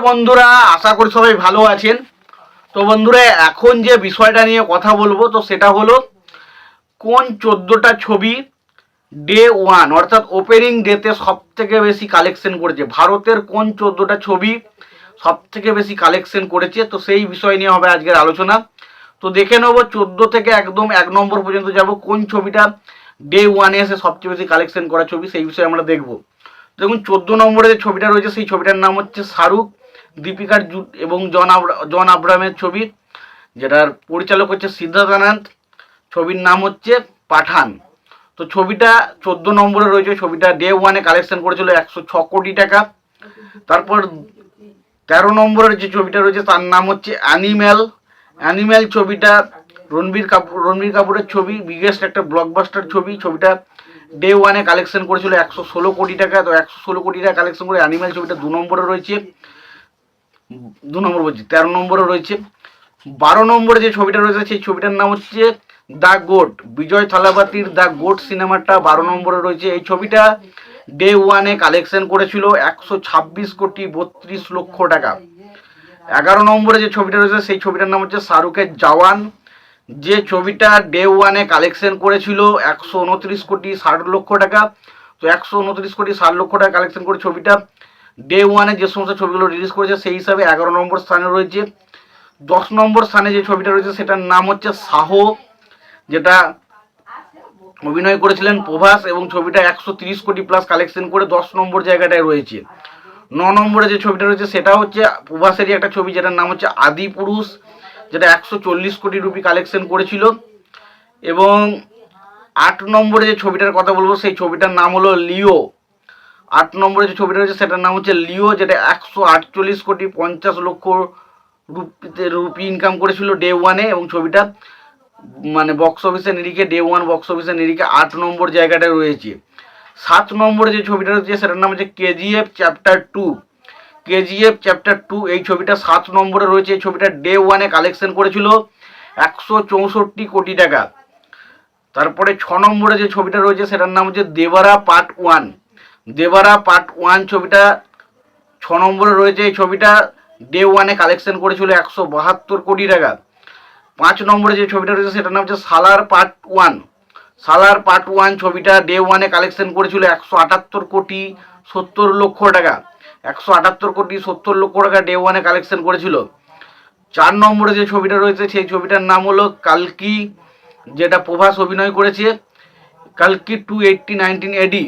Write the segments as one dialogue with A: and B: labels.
A: বন্ধুরা, আশা করি সবাই ভালো আছেন। তো বন্ধুরা, এখন যে বিষয়টা নিয়ে কথা বলবো তো সেটা হলো কোন 14টা ছবি ডে ওয়ান অর্থাৎ ওপেনিং ডেতে সব থেকে বেশি কালেকশন করেছে। ভারতের কোন 14টা ছবি সব থেকে বেশি কালেকশন করেছে, তো সেই বিষয় নিয়ে হবে আজকের আলোচনা। তো দেখে নেবো 14 থেকে একদম 1 নম্বর পর্যন্ত যাব, কোন ছবিটা ডে ওয়ানে এসে সবচেয়ে বেশি কালেকশন করা ছবি, সেই বিষয়ে আমরা দেখবো। দেখুন 14 নম্বরে যে ছবিটা রয়েছে সেই ছবিটার নাম হচ্ছে শাহরুখ, দীপিকার এবং জন আব্রাহামের ছবি, যেটার পরিচালক হচ্ছে সিদ্ধার্থ আনন্দ। ছবির নাম হচ্ছে পাঠান। তো ছবিটা 14 নম্বরে রয়েছে। ছবিটা ডে ওয়ানে কালেকশন করেছিল 106 কোটি টাকা। তারপর 13 নম্বরের যে ছবিটা রয়েছে তার নাম হচ্ছে অ্যানিম্যাল। অ্যানিম্যাল ছবিটা রণবীর কাপুরের ছবি, বিগেস্ট একটা ব্লকবাস্টার ছবি। ছবিটা ডে ওয়ানে কালেকশন করেছিল 116 কোটি টাকা। তো 116 কোটি টাকা কালেকশন করে অ্যানিম্যাল ছবিটা 2 নম্বরে রয়েছে। 2 নম্বর বলছি, 13 নম্বরে রয়েছে। 12 নম্বরে যে ছবিটা রয়েছে সেই ছবিটার নাম হচ্ছে দ্য গোট। বিজয় থালাপাতির দ্য গোট সিনেমাটা 12 নম্বরে রয়েছে। এই ছবিটা ডে ওয়ানে কালেকশন করেছিল 126 কোটি 32 লক্ষ টাকা। 11 নম্বরে যে ছবিটা রয়েছে সেই ছবিটার নাম হচ্ছে শাহরুখের জওয়ান, যে ছবিটা ডে ওয়ানে কালেকশন করেছিল 129 কোটি 60 লক্ষ টাকা। তো 129 কোটি 60 লক্ষ টাকা কালেকশন করে ছবিটা ডে ওয়ানে যে সমস্ত ছবিগুলো রিলিজ করেছে সেই হিসাবে 11 নম্বর স্থানে রয়েছে। 10 নম্বর স্থানে যে ছবিটা রয়েছে সেটার নাম হচ্ছে সাহো, যেটা অভিনয় করেছিলেন প্রভাস, এবং ছবিটা 130 কোটি প্লাস কালেকশন করে 10 নম্বর জায়গাটায় রয়েছে। 9 নম্বরে যে ছবিটা রয়েছে সেটা হচ্ছে প্রভাসেরই একটা ছবি, যেটার নাম হচ্ছে আদি পুরুষ, যেটা 140 কোটি রুপি কালেকশন করেছিল। এবং 8 নম্বরে যে ছবিটার কথা বলবো সেই ছবিটার নাম হলো লিও। 8 নম্বরে যে ছবিটা রয়েছে সেটার নাম হচ্ছে লিও, যেটা 148 কোটি 50 লক্ষ রুপি ইনকাম করেছিল ডে ওয়ানে, এবং ছবিটা মানে বক্স অফিসের নিরিখে ডে ওয়ান বক্স অফিসের নিরিখে 8 নম্বর জায়গাটায় রয়েছে। 7 নম্বরে যে ছবিটা রয়েছে সেটার নাম হচ্ছে কেজিএফ চ্যাপ্টার 2। কেজিএফ চ্যাপ্টার 2 এই ছবিটা 7 নম্বরে রয়েছে। এই ছবিটা ডে ওয়ানে কালেকশন করেছিল 164 কোটি টাকা। তারপরে 6 নম্বরে যে ছবিটা রয়েছে সেটার নাম হচ্ছে দেবারা পার্ট 1। দেবারা পার্ট 1 ছবিটা 6 নম্বরে রয়েছে। এই ছবিটা ডে ওয়ানে কালেকশন করেছিল 172 কোটি টাকা। 5 নম্বরে যে ছবিটা রয়েছে সেটার নাম হচ্ছে সালার পার্ট 1। সালার পার্ট 1 ছবিটা ডে ওয়ানে কালেকশন করেছিল 178 কোটি 70 লক্ষ টাকা। 178 কোটি 70 লক্ষ টাকা ডে ওয়ানে কালেকশন করেছিল। 4 নম্বরে যে ছবিটা রয়েছে সেই ছবিটার নাম হলো কালকি, যেটা প্রভাস অভিনয় করেছে, কালকি 280-19 এডি।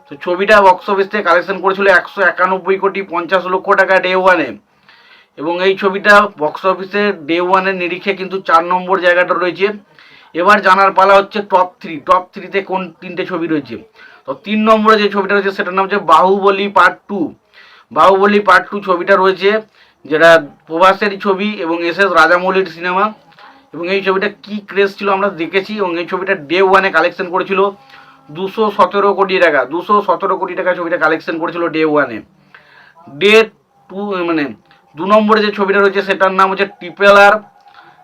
A: তো ছবিটা বক্স অফিস থেকে কালেকশন করেছিল 191 কোটি 50 লক্ষ টাকা ডে ওয়ানে, এবং এই ছবিটা বক্স অফিসে ডে ওয়ানের নিরিখে কিন্তু 4 নম্বর জায়গাটা রয়েছে। এবার জানার পালা হচ্ছে টপ 3। টপ 3তে কোন 3টে ছবি রয়েছে। তো 3 নম্বরে যে ছবিটা রয়েছে সেটার নাম হচ্ছে বাহুবলী পার্ট 2। বাহুবলী পার্ট 2 ছবিটা রয়েছে, যেটা প্রভাসের ছবি এবং এস রাজামৌলির সিনেমা, এবং এই ছবিটা কি ক্রেজ ছিল আমরা দেখেছি। এবং এই ছবিটা ডে ওয়ানে কালেকশন করেছিল 217 কোটি টাকা। 217 কোটি টাকা ছবিটা কালেকশন করেছিল ডে ওয়ানে। ডে 2 মানে 2 নম্বরে যে ছবিটা রয়েছে সেটার নাম হচ্ছে ট্রিপল আর,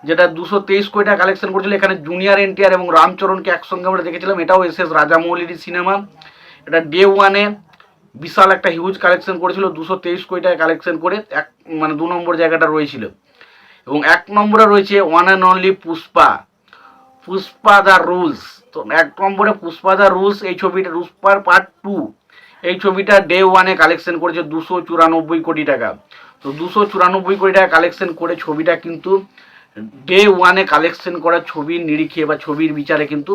A: যেটা 223 কোটি টাকা কালেকশন করেছিল। এখানে জুনিয়র এনটিআর এবং রামচরণকে একসঙ্গে আমরা দেখেছিলাম। এটাও এস রাজামৌলির সিনেমা। এটা ডে ওয়ানে বিশাল একটা হিউজ কালেকশন করেছিল, 223 কোটি টাকা কালেকশন করে 2 নম্বর জায়গাটা রয়েছিল। এবং 1 নম্বরে রয়েছে one and only Pushpa, Pushpa the rules. তো 1 নম্বরে পুষ্পা দ্য রুলস এই ছবিটা, পুষ্পার পার্ট 2 এই ছবিটা ডে ওয়ানে কালেকশন করেছে 294 কোটি টাকা। তো 294 কোটি টাকা কালেকশন করে ছবিটা কিন্তু ডে ওয়ানে কালেকশন করা ছবির নিরিখে বা ছবির বিচারে কিন্তু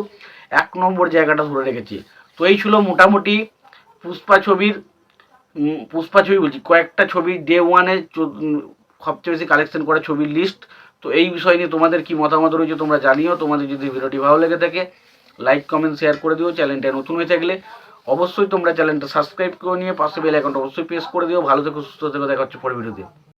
A: 1 নম্বর জায়গাটা ধরে রেখেছে। তো এই ছিল মোটামুটি পুষ্পা ছবি বলছি কয়েকটা ছবি ডে ওয়ানে সবচেয়ে বেশি কালেকশন করা ছবির লিস্ট। তো এই বিষয় নিয়ে তোমাদের কি মতামত রয়েছে তোমরা জানিও। তোমাদের যদি ভিডিওটি ভালো লেগে থাকে লাইক কমেন্ট শেয়ার করে দিও। চ্যানেলটা নতুন হয়ে থাকলে অবশ্যই তোমরা চ্যানেলটা সাবস্ক্রাইব করে নিয়ে পাশে বেল আইকনটা অবশ্যই প্রেস করে দিও। ভালো থেকো, সুস্থ থেকো, দেখা হচ্ছে পরের ভিডিওতে।